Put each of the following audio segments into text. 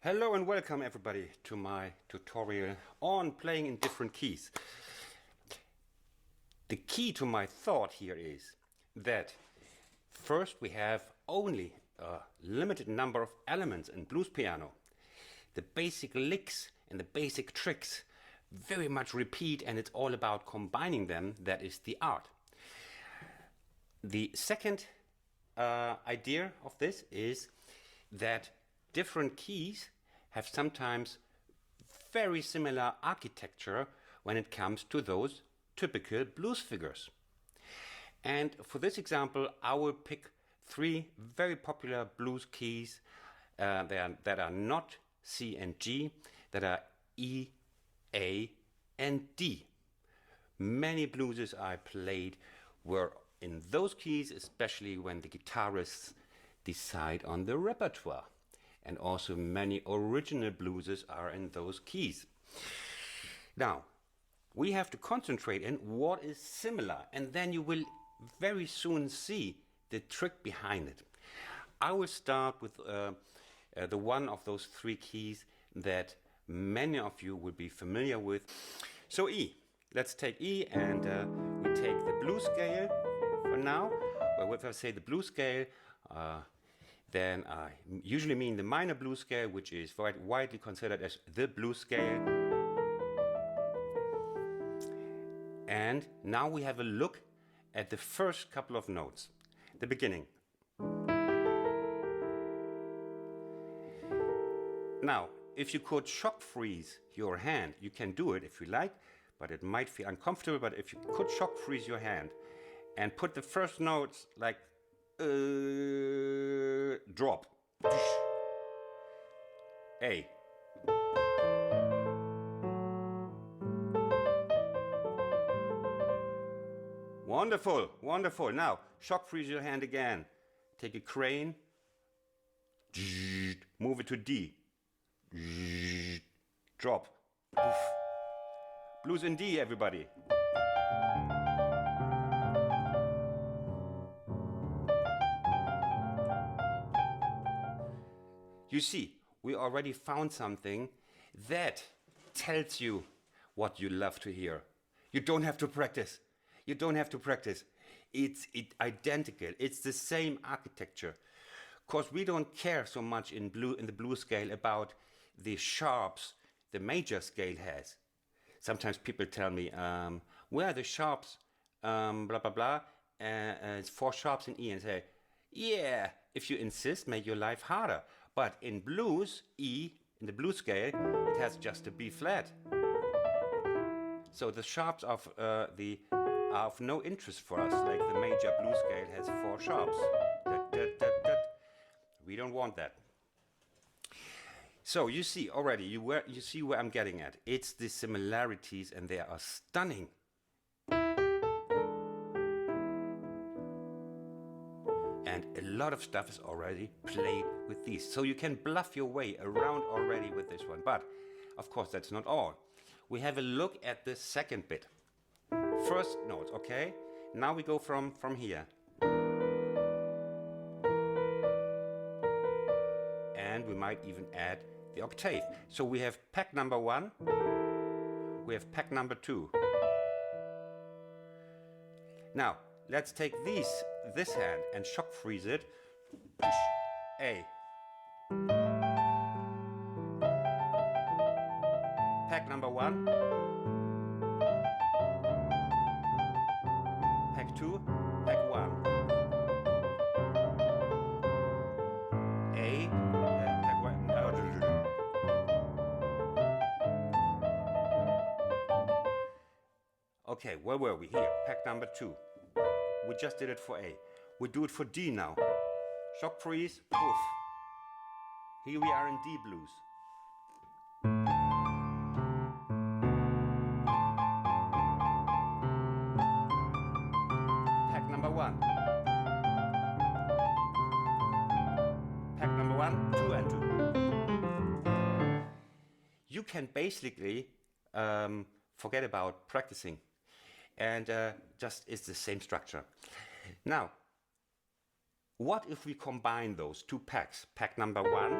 Hello and welcome everybody to my tutorial on playing in different keys. The key to my thought here is that first we have only a limited number of elements in blues piano. The basic licks and the basic tricks very much repeat, and it's all about combining them. That is the art. The second idea of this is that different keys have sometimes very similar architecture when it comes to those typical blues figures. And for this example, I will pick three very popular blues keys that are not C and G, that are E, A, and D. Many blueses I played were in those keys, especially when the guitarists decide on the repertoire. And also many original blueses are in those keys. Now, we have to concentrate in what is similar, and then you will very soon see the trick behind it. I will start with the one of those three keys that many of you will be familiar with. So E. Let's take E, and we take the blues scale for now. Well, if I say the blues scale, then I usually mean the minor blues scale, which is widely considered as the blues scale. And now we have a look at the first couple of notes, the beginning. Now, if you could shock freeze your hand, you can do it if you like, but it might feel uncomfortable. But if you could shock freeze your hand and put the first notes like drop, A, wonderful, wonderful. Now shock freeze your hand again. Take a crane, move it to D, drop, blues in D, everybody. You see, we already found something that tells you what you love to hear. You don't have to practice. You don't have to practice. It's identical. It's the same architecture. Of course, we don't care so much in the blues scale about the sharps the major scale has. Sometimes people tell me, where are the sharps, blah, blah, blah. It's 4 sharps in E, and say, yeah, if you insist, make your life harder. But in blues, E, in the blues scale, it has just a B flat. So the sharps are of no interest for us, like the major blues scale has 4 sharps. We don't want that. So you see already, you see where I'm getting at. It's the similarities, and they are stunning. And a lot of stuff is already played with these. So you can bluff your way around already with this one. But, of course, that's not all. We have a look at the second bit. First notes, okay? Now we go from here. And we might even add the octave. So we have pack number 1. We have pack number 2. Now, let's take this hand and shock freeze it. A. Pack number 1. Pack 2. Pack 1. A. Pack 1. Okay, where were we? Here, pack number 2. We just did it for A. We do it for D now. Shock freeze, poof. Here we are in D blues. Pack number 1. Pack number 1, 2 and 2. You can basically forget about practicing. And just it's the same structure. Now, what if we combine those two packs? Pack number 1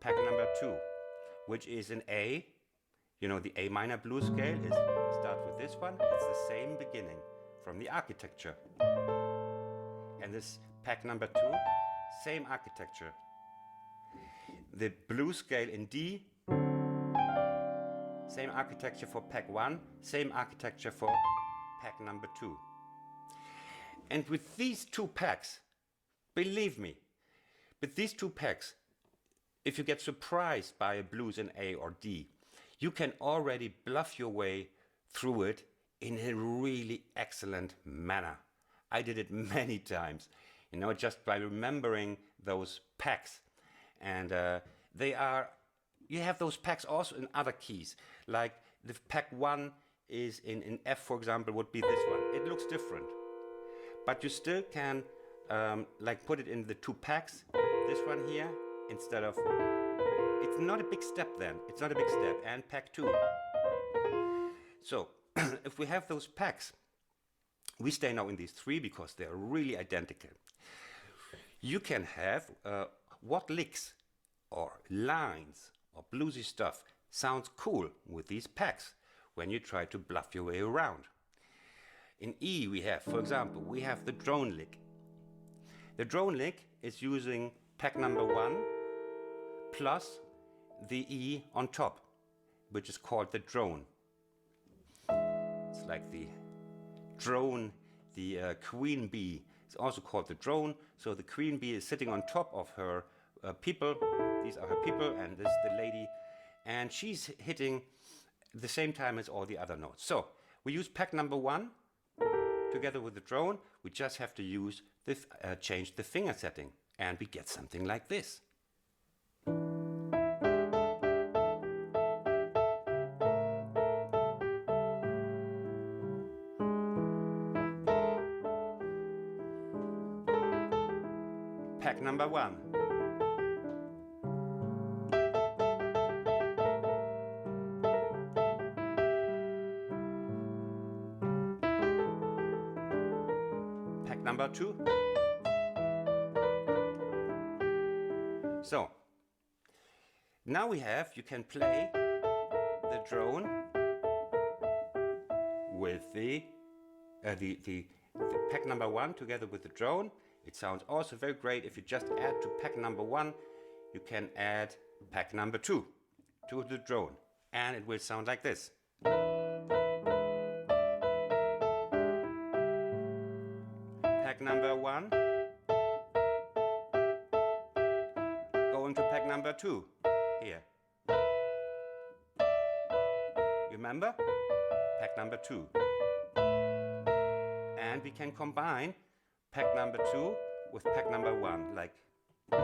pack number 2, which is an A. You know, the A minor blues scale is start with this one. It's the same beginning from the architecture. And this pack number 2, same architecture. The blues scale in D, same architecture for pack 1, same architecture for pack number 2. And with these two packs, believe me, with these two packs, if you get surprised by a blues in A or D, you can already bluff your way through it in a really excellent manner. I did it many times, you know, just by remembering those packs. And you have those packs also in other keys. Like the pack 1 is in F, for example, would be this one. It looks different. But you still can like put it in the two packs. This one here, instead of, it's not a big step then. It's not a big step. And pack 2. So if we have those packs, we stay now in these 3 because they're really identical. You can have what licks or lines or bluesy stuff sounds cool with these packs when you try to bluff your way around. In E we have, for example, we have the drone lick. The drone lick is using pack number 1 plus the E on top, which is called the drone. It's like the drone, the queen bee is also called the drone. So the queen bee is sitting on top of her people. These are her people, and this is the lady. And she's hitting the same time as all the other notes. So we use pack number 1 together with the drone. We just have to use the change the finger setting, and we get something like this. Pack number 1. Pack number 2. So now you can play the drone with the pack number 1 together with the drone. It sounds also very great if you just add to pack number 1, you can add pack number 2 to the drone, and it will sound like this. Pack number 1 going to pack number 2 here. Remember? Pack number 2. And we can combine pack number 2 with pack number 1, like. Oh.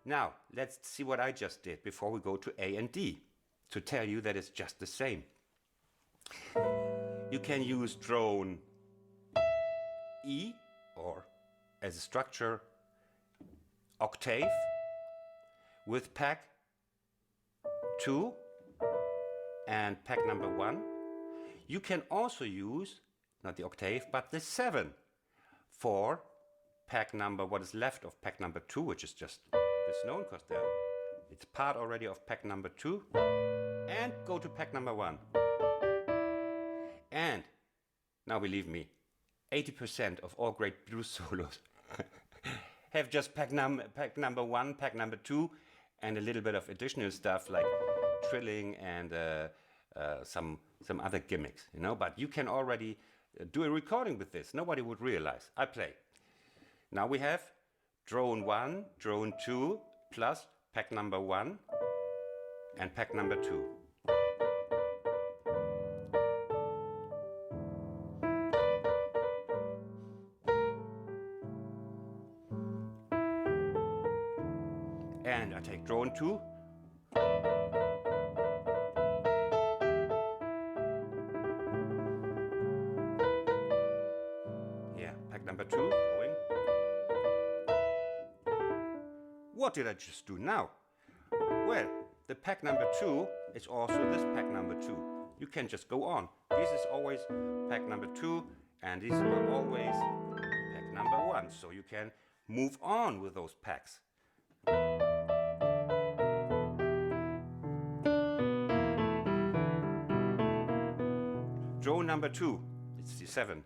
Now, let's see what I just did before we go to A and D, to tell you that it's just the same. You can use drone E, or as a structure, octave, with pack 2 and pack number 1. You can also use, not the octave, but the 7 for pack number, what is left of pack number 2, which is just this note, because it's part already of pack number 2, and go to pack number 1. And now believe me, 80% of all great blues solos have just pack number 1, pack number 2, and a little bit of additional stuff like trilling and some other gimmicks, you know. But you can already do a recording with this. Nobody would realize. I play. Now we have drone 1, drone 2, plus pack number 1 and pack number 2. And I take drone 2. Here, pack number 2 going. What did I just do now? Well, the pack number 2 is also this pack number 2. You can just go on. This is always pack number 2 And these are always pack number 1, so you can move on with those packs. Drone number 2, it's the 7.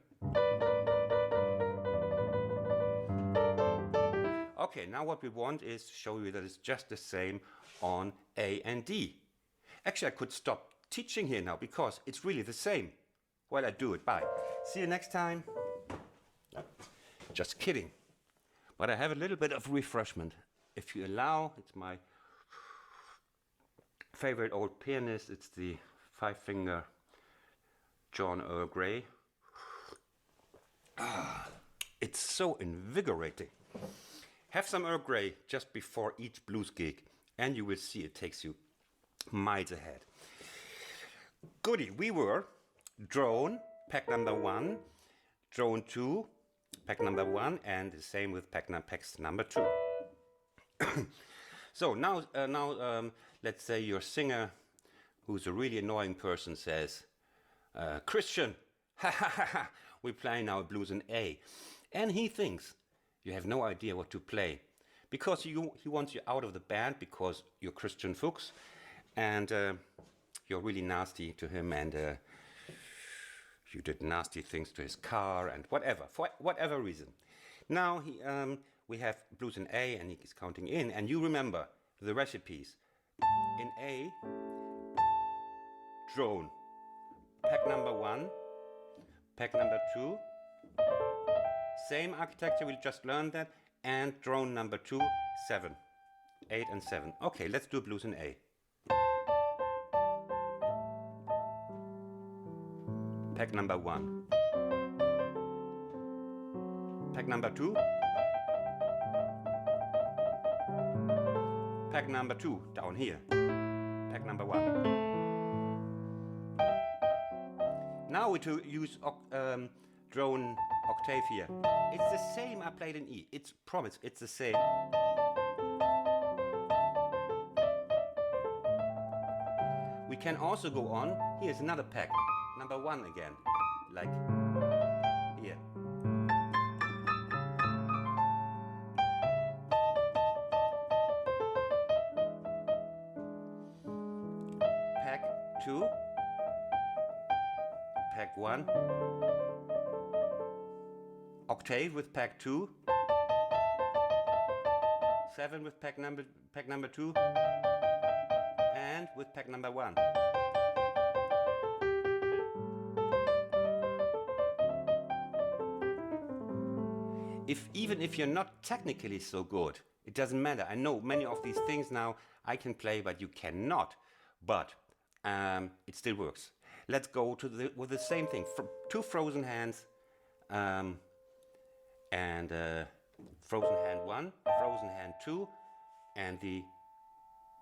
Okay, now what we want is to show you that it's just the same on A and D. Actually, I could stop teaching here now because it's really the same. Well, I do it. Bye. See you next time. Just kidding. But I have a little bit of refreshment. If you allow, it's my favorite old pianist. It's the 5-finger John Earl Grey. It's so invigorating. Have some Earl Grey just before each blues gig, and you will see it takes you miles ahead. Goody, we were drone, pack number 1, drone 2, pack number 1, and the same with packs number 2. So now, let's say your singer, who's a really annoying person, says, Christian, ha ha ha ha, we're playing now blues in A. And he thinks you have no idea what to play because he wants you out of the band because you're Christian Fuchs and you're really nasty to him and you did nasty things to his car and whatever, for whatever reason. Now we have blues in A and he's counting in, and you remember the recipes. In A, drone, pack number 1, pack number 2, same architecture, we just learned that, and drone number 2, 7, 8 and 7. Okay, let's do blues in A. Pack number 1. Pack number 2. Pack number 2, down here. Pack number 1. Now we use drone octave here. It's the same I played in E. It's promise, it's the same. We can also go on. Here's another pack. Number 1 again. Like here. Pack 2. Pack 1. Octave with pack 2. 7 with pack number 2. And with pack number 1. Even if you're not technically so good, it doesn't matter. I know many of these things now I can play, but you cannot. But it still works. Let's go with the same thing. 2 frozen hands, and frozen hand 1, frozen hand 2, and the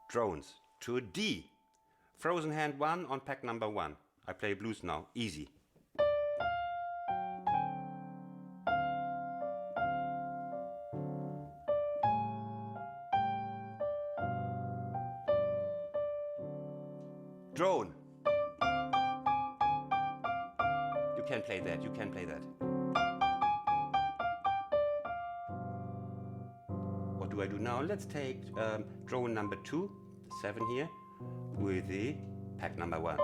drones to a D. Frozen hand 1 on pack number 1. I play blues now, easy. Drone. You can play that, you can play that. What do I do now? Let's take drone number 2, 7 here, with the pack number 1.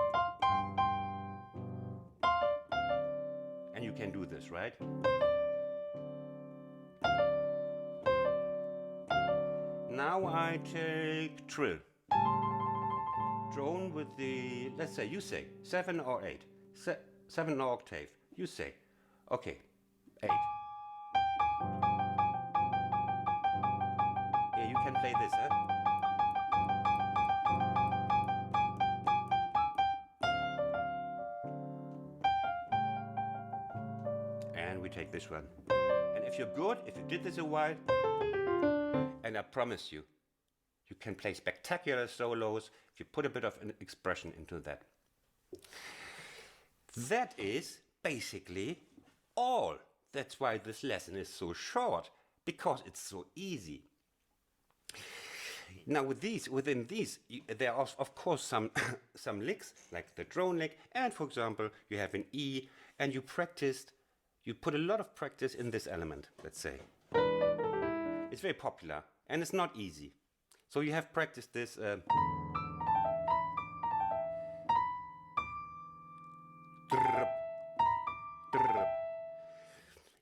And you can do this, right? Now I take trill. Drone with the, let's say, you say 7 or 8. 7 or octave. You say. Okay, 8. Yeah, you can play this, huh? And we take this one. And if you're good, if you did this a while, and I promise you, you can play spectacular solos if you put a bit of an expression into that. That is basically all. That's why this lesson is so short, because it's so easy. Now within these, there are of course some licks, like the drone lick, and for example, you have an E, and you practiced you put a lot of practice in this element, let's say. It's very popular and it's not easy. So you have practiced this.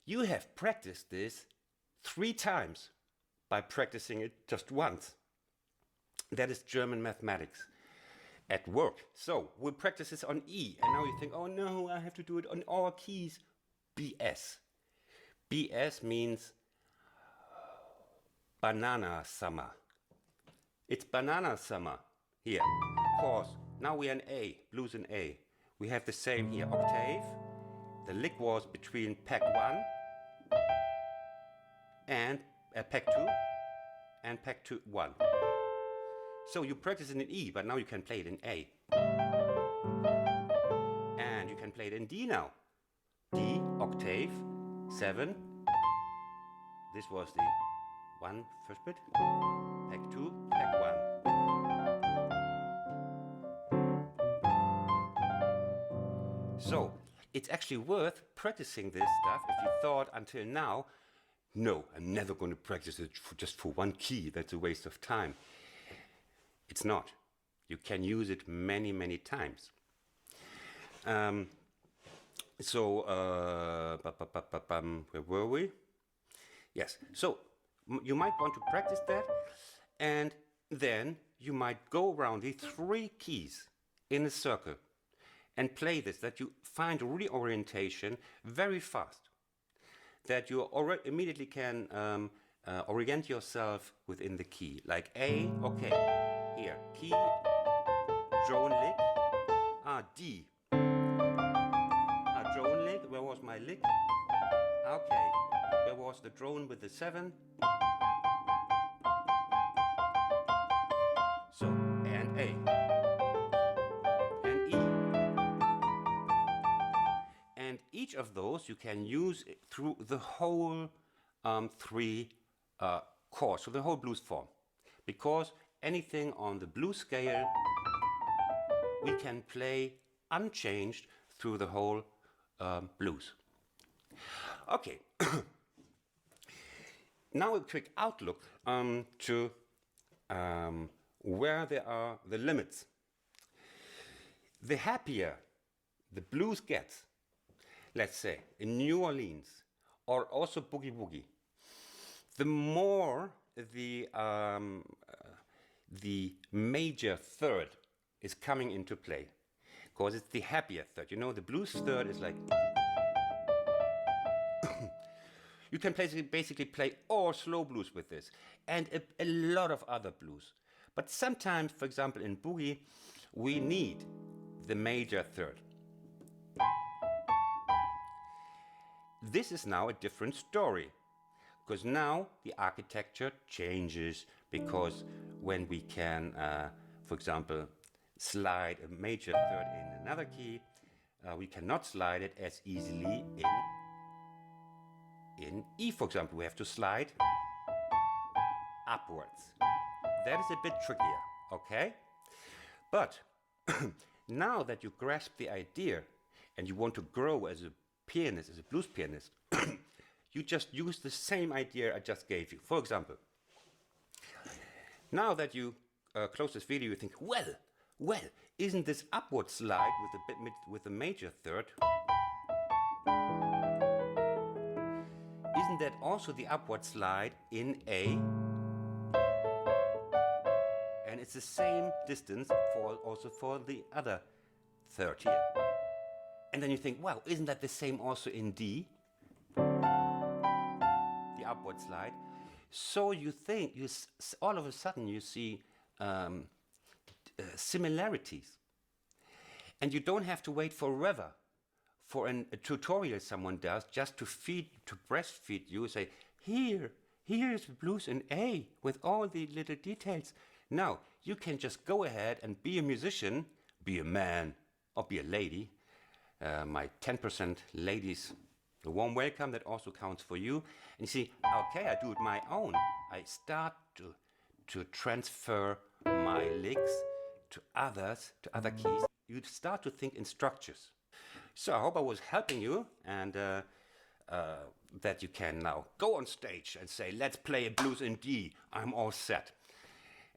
You have practiced this 3 times by practicing it just once. That is German mathematics at work. So we'll practice this on E, and now you think, oh no, I have to do it on all keys. BS. BS means banana summer. It's banana summer here. Of course, now we are in A, blues in A. We have the same here, octave. The lick was between peg 1 and peg 2 and peg 2, 1. So you practice it in E, but now you can play it in A. And you can play it in D now. D, octave, 7. This was the 1 first bit. Peg 2, peg 1. So it's actually worth practicing this stuff if you thought until now, no, I'm never going to practice it just for one key. That's a waste of time. It's not. You can use it many, many times. Where were we? Yes. So you might want to practice that, and then you might go around the 3 keys in a circle and play this, that you find reorientation very fast, that you immediately can orient yourself within the key. Like A, okay, here, key, drone lick, D, drone lick, where was my lick? Okay, where was the drone with the 7? So, and A, and E. And each of those you can use through the whole 3 chords, so the whole blues form. Because anything on the blues scale we can play unchanged through the whole blues. Okay, now a quick outlook to where there are the limits. The happier the blues gets, let's say in New Orleans or also Boogie Woogie, the more the major third is coming into play, because it's the happier third. You know, the blues third is like you can basically play all slow blues with this, and a lot of other blues. But sometimes, for example, in boogie, we need the major third. This is now a different story, because now the architecture changes, because when we can, for example, slide a major third in another key, we cannot slide it as easily in E, for example. We have to slide upwards. That is a bit trickier, okay? But now that you grasp the idea and you want to grow as a pianist, as a blues pianist, you just use the same idea I just gave you. For example, now that you close this video, you think, well, isn't this upward slide with the major third? Isn't that also the upward slide in A? And it's the same distance also for the other third here. And then you think, wow, isn't that the same also in D? The upward slide. So you think, all of a sudden you see similarities. And you don't have to wait forever for a tutorial someone does just to breastfeed you, say, here's blues in A with all the little details. No, you can just go ahead and be a musician, be a man or be a lady. My 10% ladies, a warm welcome, that also counts for you. And you see, okay, I do it my own. I start to transfer my licks to other keys. You start to think in structures. So I hope I was helping you, and that you can now go on stage and say, let's play a blues in D, I'm all set.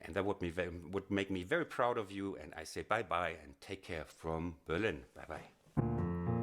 And that would make me very proud of you, and I say bye-bye and take care from Berlin. Bye-bye.